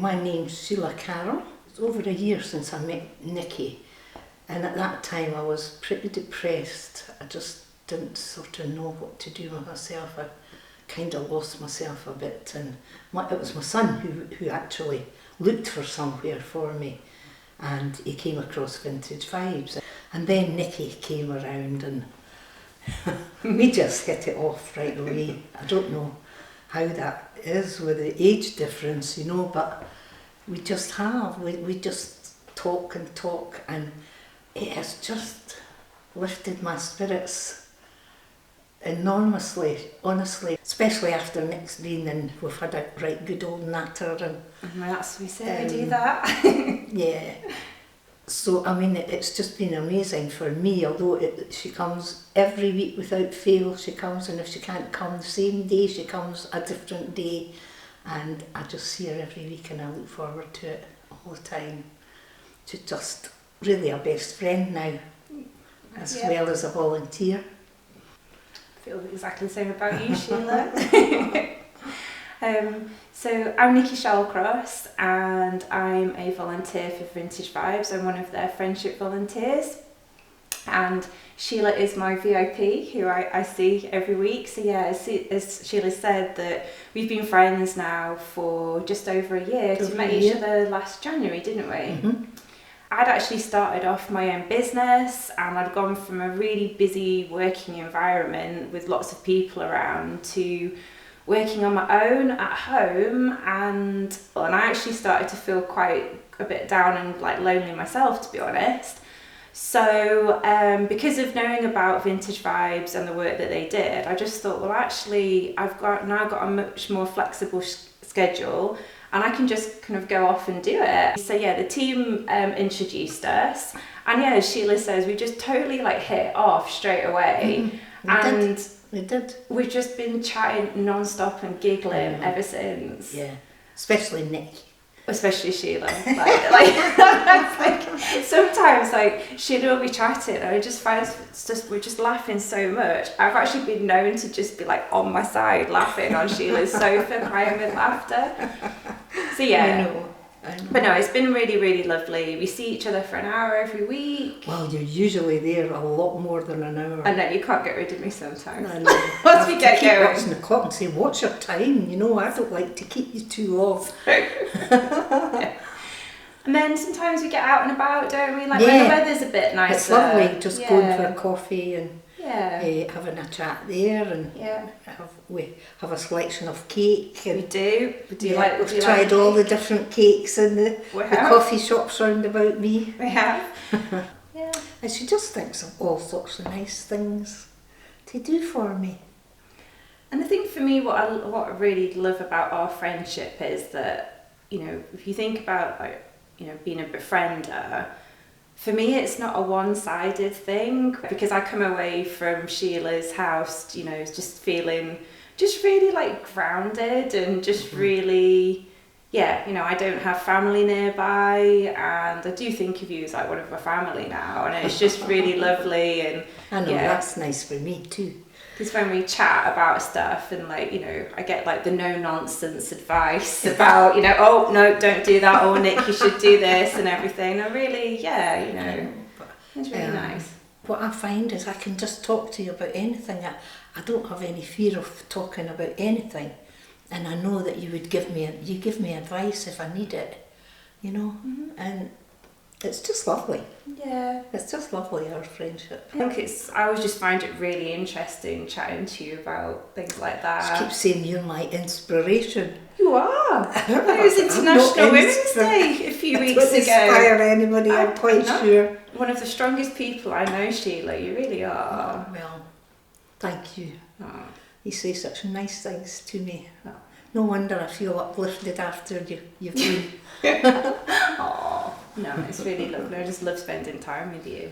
My name's Sheila Carroll. It's over a year since I met Nicky, and at that time I was pretty depressed. I just didn't sort of know what to do with myself. I kind of lost myself a bit, and it was my son who actually looked for somewhere for me, and he came across Vintage Vibes, and then Nicky came around and we just hit it off right away. I don't know how that is with the age difference, you know, but we just have. We just talk and talk, and it has just lifted my spirits enormously, honestly, especially after Nick's been, and we've had a right good old natter. And that's we say I do that. Yeah. So, I mean, it's just been amazing for me, although she comes every week without fail. She comes, and if she can't come the same day, she comes a different day. And I just see her every week, and I look forward to it all the time. She's just really a best friend now, as well as a volunteer. I feel exactly the same about you, Sheila. So I'm Nicky Shallcross, and I'm a volunteer for Vintage Vibes. I'm one of their friendship volunteers, and Sheila is my VIP who I see every week. So yeah, as Sheila said, that we've been friends now for just over a year, because we met each other last January, didn't we? Mm-hmm. I'd actually started off my own business, and I'd gone from a really busy working environment with lots of people around to working on my own at home, and I actually started to feel quite a bit down and like lonely myself, to be honest. So because of knowing about Vintage Vibes and the work that they did, I just thought, well, actually I've now got a much more flexible schedule, and I can just kind of go off and do it. So yeah, the team introduced us, and yeah, as Sheila says, we just totally like hit it off straight away. Mm-hmm. We did. We've just been chatting non-stop and giggling ever since. Yeah, especially Nick. Especially Sheila. Like sometimes like Sheila will be chatting, and I just find we're just laughing so much. I've actually been known to just be like on my side laughing on Sheila's sofa, crying with laughter. So yeah. I know. But no, it's been really, really lovely. We see each other for an hour every week. Well, you're usually there a lot more than an hour. I know, you can't get rid of me sometimes. I know. Once we get going. Watching the clock and say, what's your time? You know, I don't like to keep you too long. And then sometimes we get out and about, don't we? Like when the weather's a bit nicer. It's lovely, just going for a coffee and having a chat there, and we have a selection of cake. And we do. We've tried all the different cakes in the coffee shops round about me. We have. Yeah. And she just thinks of all sorts of nice things to do for me. And I think for me, what I really love about our friendship is that, you know, if you think about like, you know, being a befriender, for me it's not a one-sided thing, because I come away from Sheila's house, you know, just feeling just really like grounded and just really, you know, I don't have family nearby, and I do think of you as like one of my family now, and it's just really lovely. And I know, that's nice for me too. Because when we chat about stuff, and like, you know, I get like the no nonsense advice about, you know, oh no, don't do that, or Nick, you should do this and everything. I really, you know, it's really nice. What I find is I can just talk to you about anything. I don't have any fear of talking about anything, and I know that you give me advice if I need it, you know, and it's just lovely. Yeah. It's just lovely, our friendship. I think I always just find it really interesting chatting to you about things like that. I keep saying you're my inspiration. You are. It was International Women's Day a few weeks ago. Don't inspire anybody, I'm quite sure. One of the strongest people I know, Sheila, you really are. Oh, well, thank you. Oh. You say such nice things to me. Oh. No wonder I feel uplifted after you've been. Oh, no, it's really lovely. I just love spending time with you.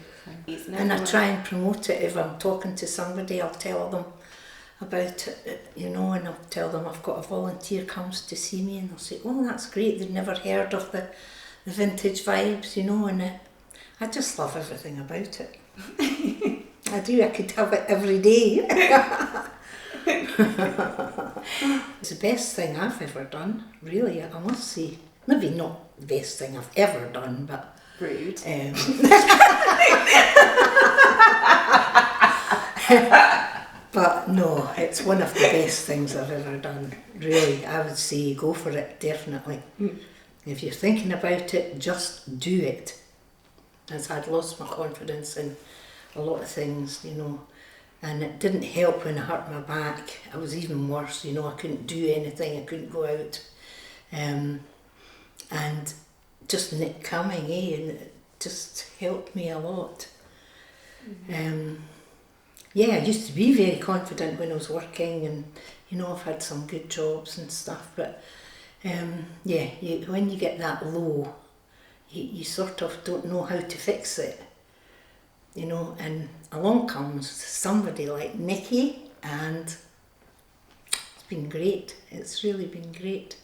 And I try and promote it. If I'm talking to somebody, I'll tell them about it, you know, and I'll tell them I've got a volunteer comes to see me, and they'll say, oh, that's great, they've never heard of the Vintage Vibes, you know, and I just love everything about it. I do, I could have it every day. It's the best thing I've ever done, really, I must say. Maybe not the best thing I've ever done, but... Rude. But no, it's one of the best things I've ever done. Really, I would say go for it, definitely. If you're thinking about it, just do it. As I'd lost my confidence in a lot of things, you know, and it didn't help when I hurt my back. I was even worse, you know, I couldn't do anything, I couldn't go out. And just Nick coming, and it just helped me a lot. Yeah, I used to be very confident when I was working, and you know, I've had some good jobs and stuff, but yeah, when you get that low, you sort of don't know how to fix it, you know, and along comes somebody like Nicky, and it's been great. It's really been great.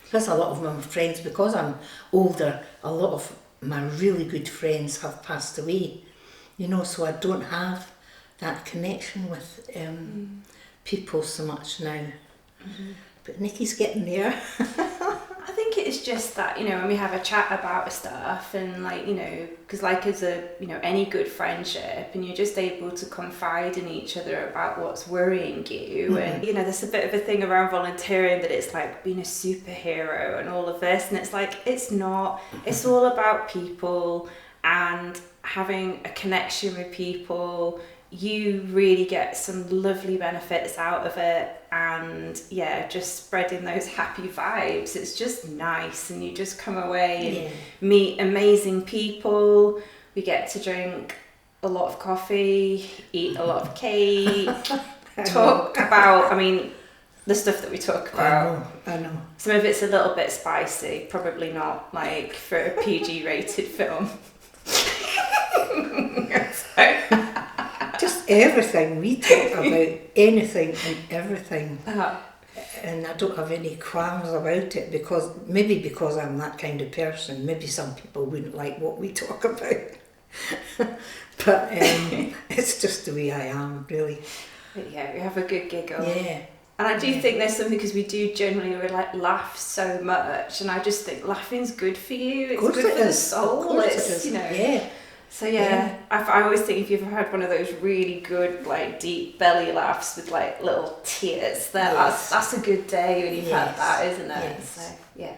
Because a lot of my friends, because I'm older, a lot of my really good friends have passed away, you know, so I don't have that connection with people so much now. But Nicky's getting there. I think it's just that, you know, when we have a chat about stuff, and like, you know, because like as a, you know, any good friendship, and you're just able to confide in each other about what's worrying you, and you know, there's a bit of a thing around volunteering that it's like being a superhero and all of this, and it's like, it's not. It's all about people and having a connection with people. You really get some lovely benefits out of it, and yeah, just spreading those happy vibes. It's just nice, and you just come away and meet amazing people. We get to drink a lot of coffee, eat a lot of cake, talk about, I mean, the stuff that we talk about. I know. Some of it's a little bit spicy, probably not like for a PG rated film. Just everything we talk about, anything and everything, and I don't have any qualms about it, because I'm that kind of person. Maybe some people wouldn't like what we talk about, but it's just the way I am, really. But yeah, we have a good giggle. Yeah. And I do think there's something, because we do generally like laugh so much, and I just think laughing's good for you. It's good for the soul. It's, you know. Yeah. So yeah, I always think if you've ever had one of those really good, like deep belly laughs with like little tears, that's a good day when you've had that, isn't it? Yes. So yeah.